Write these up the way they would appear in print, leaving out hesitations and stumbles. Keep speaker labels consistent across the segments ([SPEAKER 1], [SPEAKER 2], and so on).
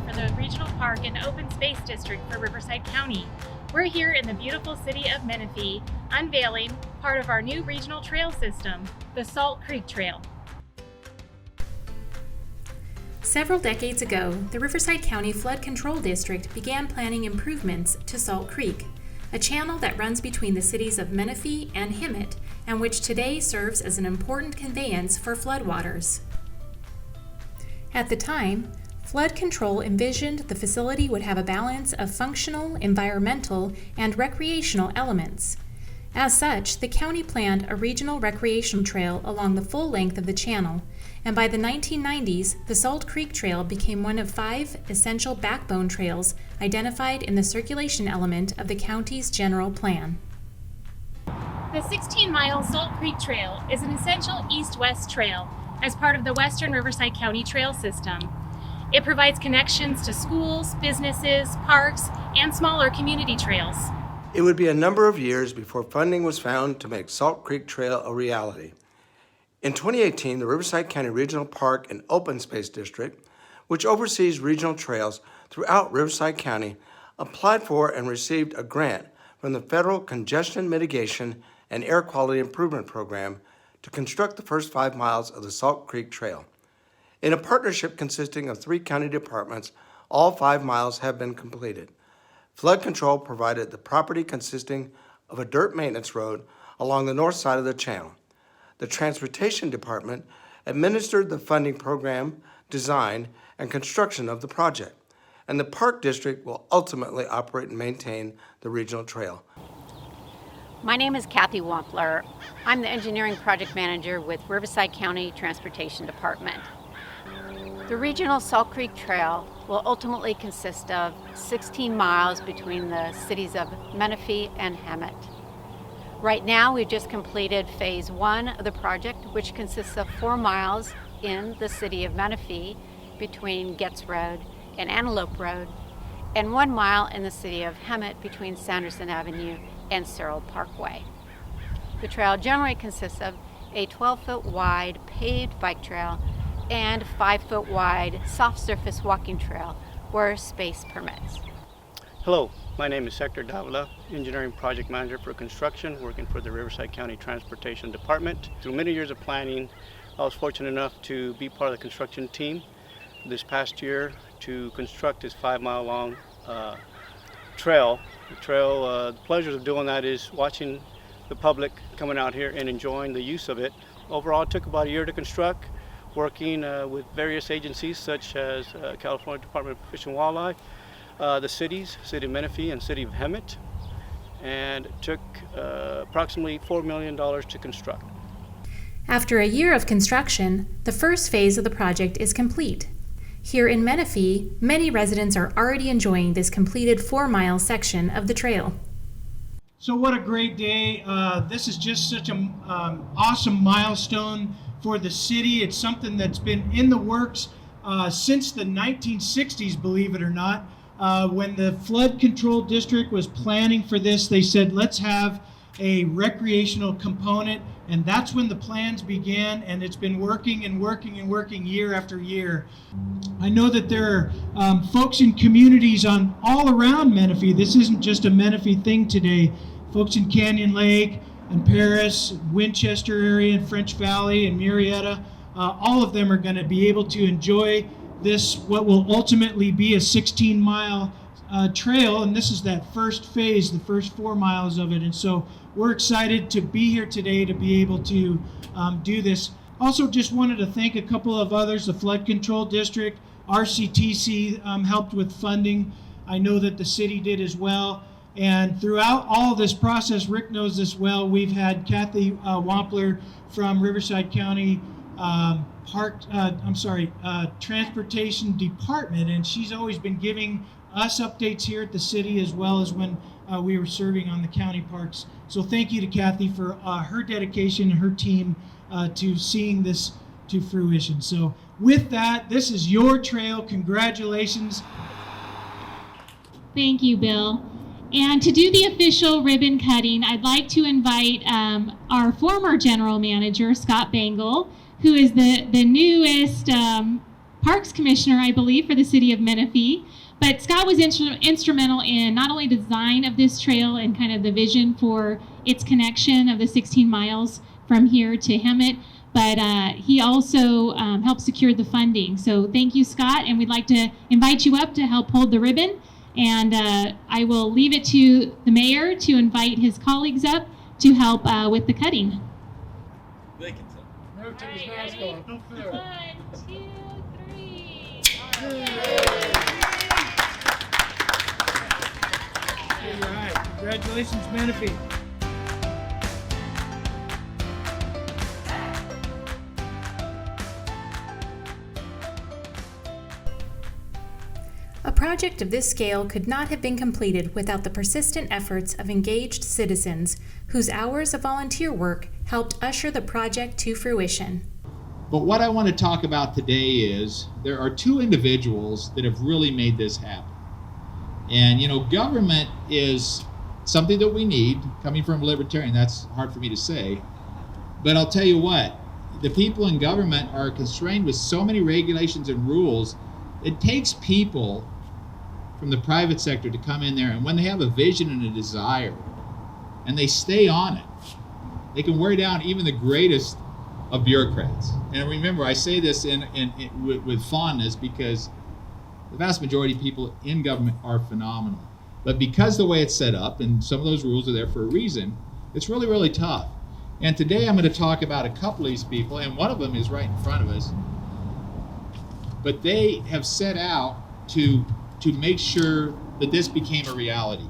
[SPEAKER 1] for the Regional Park and Open Space District for Riverside County. We're here in the beautiful city of Menifee, unveiling part of our new regional trail system, the Salt Creek Trail.
[SPEAKER 2] Several decades ago, the Riverside County Flood Control District began planning improvements to Salt Creek, a channel that runs between the cities of Menifee and Hemet, and which today serves as an important conveyance for floodwaters. At the time, flood control envisioned the facility would have a balance of functional, environmental, and recreational elements. As such, the county planned a regional recreation trail along the full length of the channel, and by the 1990s, the Salt Creek Trail became one of 5 essential backbone trails identified in the circulation element of the county's general plan.
[SPEAKER 1] The 16-mile Salt Creek Trail is an essential east-west trail as part of the Western Riverside County Trail System. It provides connections to schools, businesses, parks, and smaller community trails.
[SPEAKER 3] It would be a number of years before funding was found to make Salt Creek Trail a reality. In 2018, the Riverside County Regional Park and Open Space District, which oversees regional trails throughout Riverside County, applied for and received a grant from the Federal Congestion Mitigation and Air Quality Improvement Program to construct the first 5 miles of the Salt Creek Trail. In a partnership consisting of 3 county departments, all 5 miles have been completed. Flood control provided the property consisting of a dirt maintenance road along the north side of the channel. The Transportation Department administered the funding program, design, and construction of the project, and the Park District will ultimately operate and maintain the regional trail.
[SPEAKER 4] My name is Kathy Wampler. I'm the Engineering Project Manager with Riverside County Transportation Department. The regional Salt Creek Trail will ultimately consist of 16 miles between the cities of Menifee and Hemet. Right now, we've just completed phase 1 of the project, which consists of 4 miles in the city of Menifee between Getz Road and Antelope Road, and 1 mile in the city of Hemet between Sanderson Avenue and Searle Parkway. The trail generally consists of a 12-foot wide paved bike trail and 5-foot wide soft surface walking trail where space permits.
[SPEAKER 5] Hello, my name is Hector Davila, Engineering Project Manager for Construction, working for the Riverside County Transportation Department. Through many years of planning, I was fortunate enough to be part of the construction team this past year to construct this 5-mile long trail. The pleasures of doing that is watching the public coming out here and enjoying the use of it. Overall, it took about a year to construct, working with various agencies such as California Department of Fish and Wildlife, the cities, City of Menifee and City of Hemet, and it took approximately $4 million to construct.
[SPEAKER 2] After a year of construction, the first phase of the project is complete. Here in Menifee, many residents are already enjoying this completed 4-mile section of the trail.
[SPEAKER 6] So what a great day. This is just such an awesome milestone for the city. It's something that's been in the works since the 1960s, believe it or not. When the Flood Control District was planning for this, they said, let's have a recreational component, and that's when the plans began, and it's been working and working and working year after year. I know that there are folks in communities on all around Menifee. This isn't just a Menifee thing today. Folks in Canyon Lake and Paris, Winchester area and French Valley and Murrieta, all of them are going to be able to enjoy this, what will ultimately be a 16-mile trail, and this is that first phase, the first 4 miles of it. And so we're excited to be here today to be able to do this. Also, just wanted to thank a couple of others, the Flood Control District, RCTC helped with funding. I know that the city did as well. And throughout all this process, Rick knows this well, we've had Kathy Wampler from Riverside County Transportation Department, and she's always been giving us updates here at the city as well as when we were serving on the county parks. So thank you to Kathy for her dedication and her team to seeing this to fruition. So with that, this is your trail. Congratulations.
[SPEAKER 7] Thank you, Bill. And to do the official ribbon cutting, I'd like to invite our former general manager, Scott Bangle, who is the newest Parks Commissioner, I believe, for the city of Menifee. But Scott was instrumental in not only the design of this trail and kind of the vision for its connection of the 16 miles from here to Hemet, but he also helped secure the funding. So thank you, Scott, and we'd like to invite you up to help hold the ribbon. And I will leave it to the mayor to invite his colleagues up to help with the cutting.
[SPEAKER 8] They can tell.
[SPEAKER 6] No, take his mask off. Don't fail.
[SPEAKER 7] 1, 2, 3.
[SPEAKER 6] All right. Congratulations, Menifee.
[SPEAKER 2] A project of this scale could not have been completed without the persistent efforts of engaged citizens whose hours of volunteer work helped usher the project to fruition.
[SPEAKER 8] But what I want to talk about today is there are two individuals that have really made this happen. And you know, government is something that we need. Coming from a libertarian, that's hard for me to say. But I'll tell you what, the people in government are constrained with so many regulations and rules. It takes people from the private sector to come in there, and when they have a vision and a desire, and they stay on it, they can wear down even the greatest of bureaucrats. And remember, I say this with fondness because the vast majority of people in government are phenomenal. But because the way it's set up, and some of those rules are there for a reason, it's really, really tough. And today I'm going to talk about a couple of these people, and one of them is right in front of us. But they have set out to make sure that this became a reality.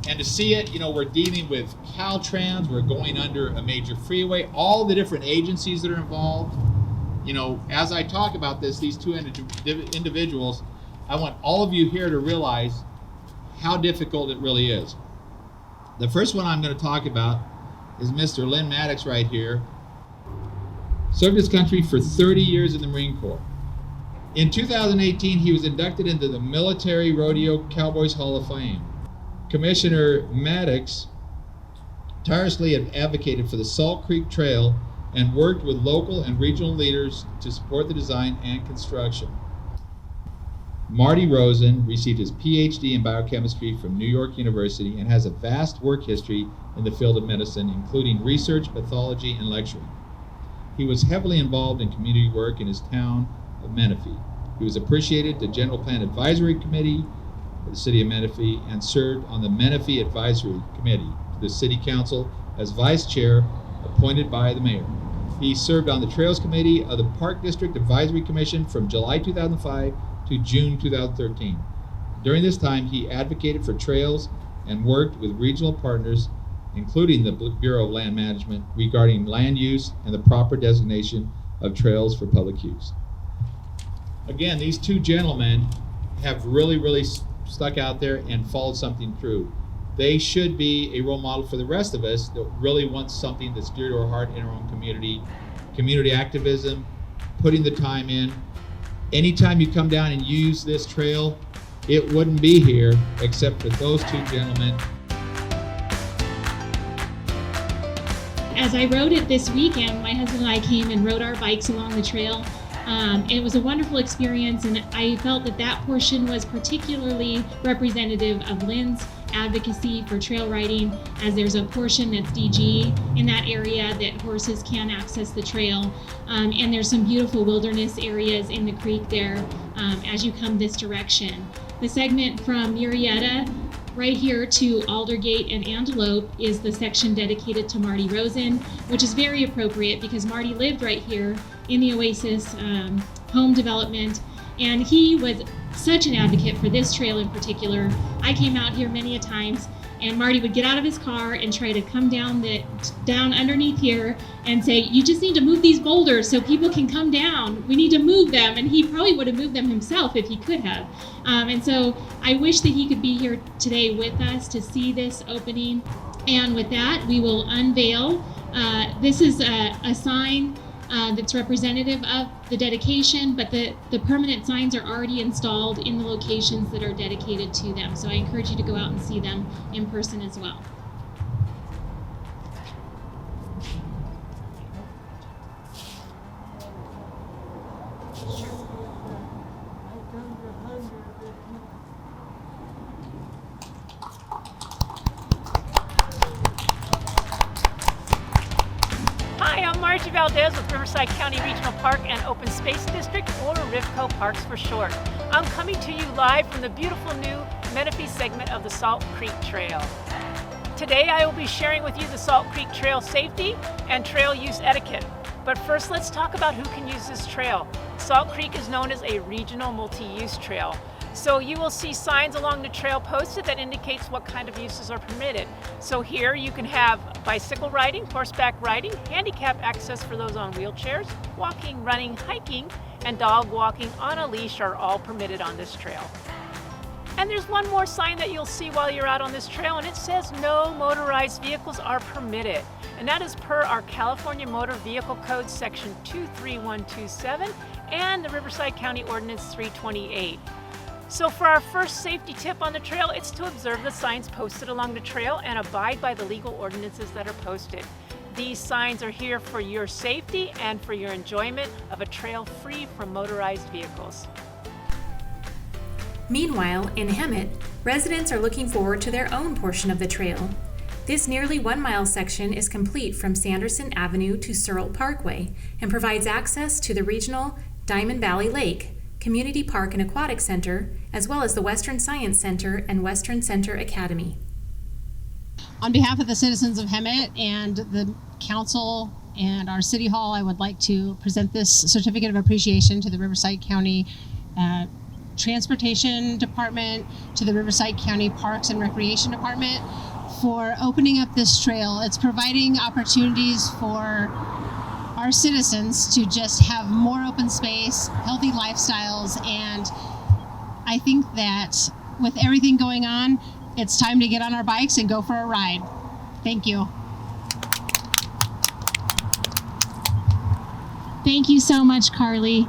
[SPEAKER 8] And to see it, you know, we're dealing with Caltrans, we're going under a major freeway, all the different agencies that are involved. You know, as I talk about this, these two individuals, I want all of you here to realize how difficult it really is. The first one I'm going to talk about is Mr. Lynn Mattocks right here. Served his country for 30 years in the Marine Corps. In 2018, he was inducted into the Military Rodeo Cowboys Hall of Fame. Commissioner Mattocks tirelessly advocated for the Salt Creek Trail and worked with local and regional leaders to support the design and construction. Marty Rosen received his PhD in biochemistry from New York University and has a vast work history in the field of medicine, including research, pathology, and lecturing. He was heavily involved in community work in his town of Menifee. He was appreciated to General Plan Advisory Committee for the City of Menifee and served on the Menifee Advisory Committee to the City Council as Vice Chair appointed by the Mayor. He served on the Trails Committee of the Park District Advisory Commission from July 2005 to June 2013. During this time, he advocated for trails and worked with regional partners, including the Bureau of Land Management, regarding land use and the proper designation of trails for public use. Again, these two gentlemen have really stuck out there and followed something through. They should be a role model for the rest of us that really want something that's dear to our heart in our own community. Community activism, putting the time in. Anytime you come down and use this trail, it wouldn't be here except for those two gentlemen.
[SPEAKER 7] As I rode it this weekend, my husband and I came and rode our bikes along the trail. It was a wonderful experience, and I felt that portion was particularly representative of Lynn's advocacy for trail riding, as there's a portion that's DG in that area that horses can access the trail. And there's some beautiful wilderness areas in the creek there as you come this direction. The segment from Murrieta right here to Aldergate and Antelope is the section dedicated to Marty Rosen, which is very appropriate because Marty lived right here in the Oasis home development, and he was such an advocate for this trail in particular. I came out here many a times, and Marty would get out of his car and try to come down underneath here and say, "You just need to move these boulders so people can come down. We need to move them." And he probably would have moved them himself if he could have. And so I wish that he could be here today with us to see this opening. And with that, we will unveil. This is a sign that's representative of the dedication, but the permanent signs are already installed in the locations that are dedicated to them. So I encourage you to go out and see them in person as well.
[SPEAKER 9] Reggie Valdez with Riverside County Regional Park and Open Space District, or RIVCO Parks for short. I'm coming to you live from the beautiful new Menifee segment of the Salt Creek Trail. Today I will be sharing with you the Salt Creek Trail safety and trail use etiquette. But first, let's talk about who can use this trail. Salt Creek is known as a regional multi-use trail. So you will see signs along the trail posted that indicates what kind of uses are permitted. So here you can have bicycle riding, horseback riding, handicap access for those on wheelchairs, walking, running, hiking, and dog walking on a leash are all permitted on this trail. And there's one more sign that you'll see while you're out on this trail, and it says no motorized vehicles are permitted. And that is per our California Motor Vehicle Code section 23127 and the Riverside County Ordinance 328. So for our first safety tip on the trail, it's to observe the signs posted along the trail and abide by the legal ordinances that are posted. These signs are here for your safety and for your enjoyment of a trail free from motorized vehicles.
[SPEAKER 2] Meanwhile, in Hemet, residents are looking forward to their own portion of the trail. This nearly 1 mile section is complete from Sanderson Avenue to Searle Parkway and provides access to the regional Diamond Valley Lake, Community Park and Aquatic Center, as well as the Western Science Center and Western Center Academy.
[SPEAKER 10] On behalf of the citizens of Hemet and the council and our city hall, I would like to present this certificate of appreciation to the Riverside County Transportation Department, to the Riverside County Parks and Recreation Department for opening up this trail. It's providing opportunities for our citizens to just have more open space, healthy lifestyles, and I think that with everything going on, it's time to get on our bikes and go for a ride. Thank you.
[SPEAKER 7] Thank you so much, Carly.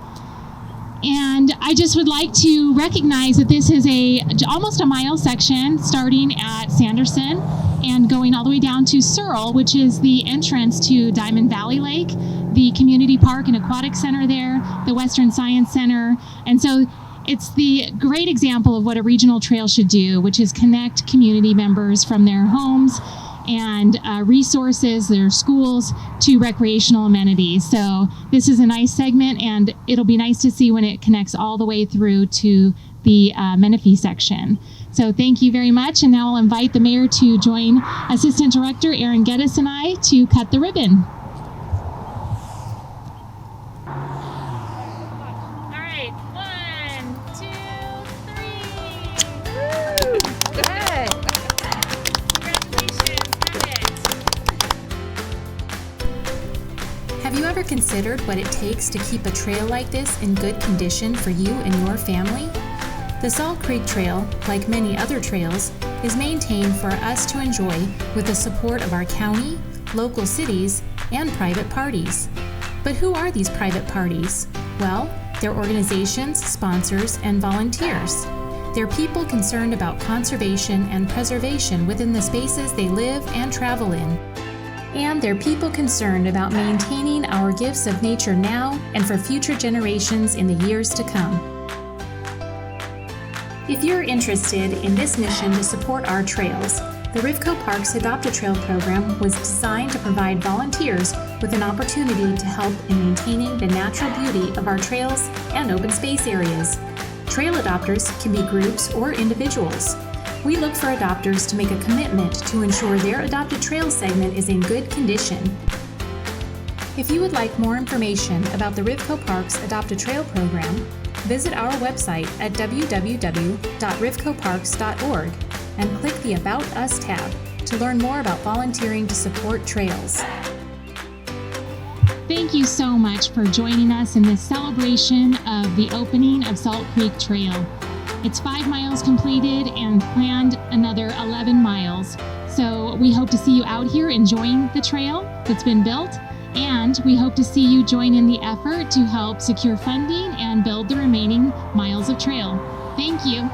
[SPEAKER 7] And I just would like to recognize that this is almost a mile section starting at Sanderson and going all the way down to Searle, which is the entrance to Diamond Valley Lake, the Community Park and Aquatic Center there, the Western Science Center. And so it's the great example of what a regional trail should do, which is connect community members from their homes and resources, their schools, to recreational amenities. So this is a nice segment, and it'll be nice to see when it connects all the way through to the Menifee section. So thank you very much, and now I'll invite the mayor to join Assistant Director Aaron Geddes and I to cut the ribbon.
[SPEAKER 1] All right, 1, 2, 3. Woo!
[SPEAKER 4] Good.
[SPEAKER 1] Congratulations, Hemet.
[SPEAKER 2] Have you ever considered what it takes to keep a trail like this in good condition for you and your family? The Salt Creek Trail, like many other trails, is maintained for us to enjoy with the support of our county, local cities, and private parties. But who are these private parties? Well, they're organizations, sponsors, and volunteers. They're people concerned about conservation and preservation within the spaces they live and travel in. And they're people concerned about maintaining our gifts of nature now and for future generations in the years to come. If you're interested in this mission to support our trails, the RIVCO Parks Adopt a Trail program was designed to provide volunteers with an opportunity to help in maintaining the natural beauty of our trails and open space areas. Trail adopters can be groups or individuals. We look for adopters to make a commitment to ensure their adopted trail segment is in good condition. If you would like more information about the RIVCO Parks Adopt a Trail program, visit our website at www.rivcoparks.org and click the About Us tab to learn more about volunteering to support trails.
[SPEAKER 7] Thank you so much for joining us in this celebration of the opening of Salt Creek Trail. It's 5 miles completed and planned another 11 miles. So we hope to see you out here enjoying the trail that's been built, and we hope to see you join in the effort to help secure funding and build the remaining miles of trail. Thank you.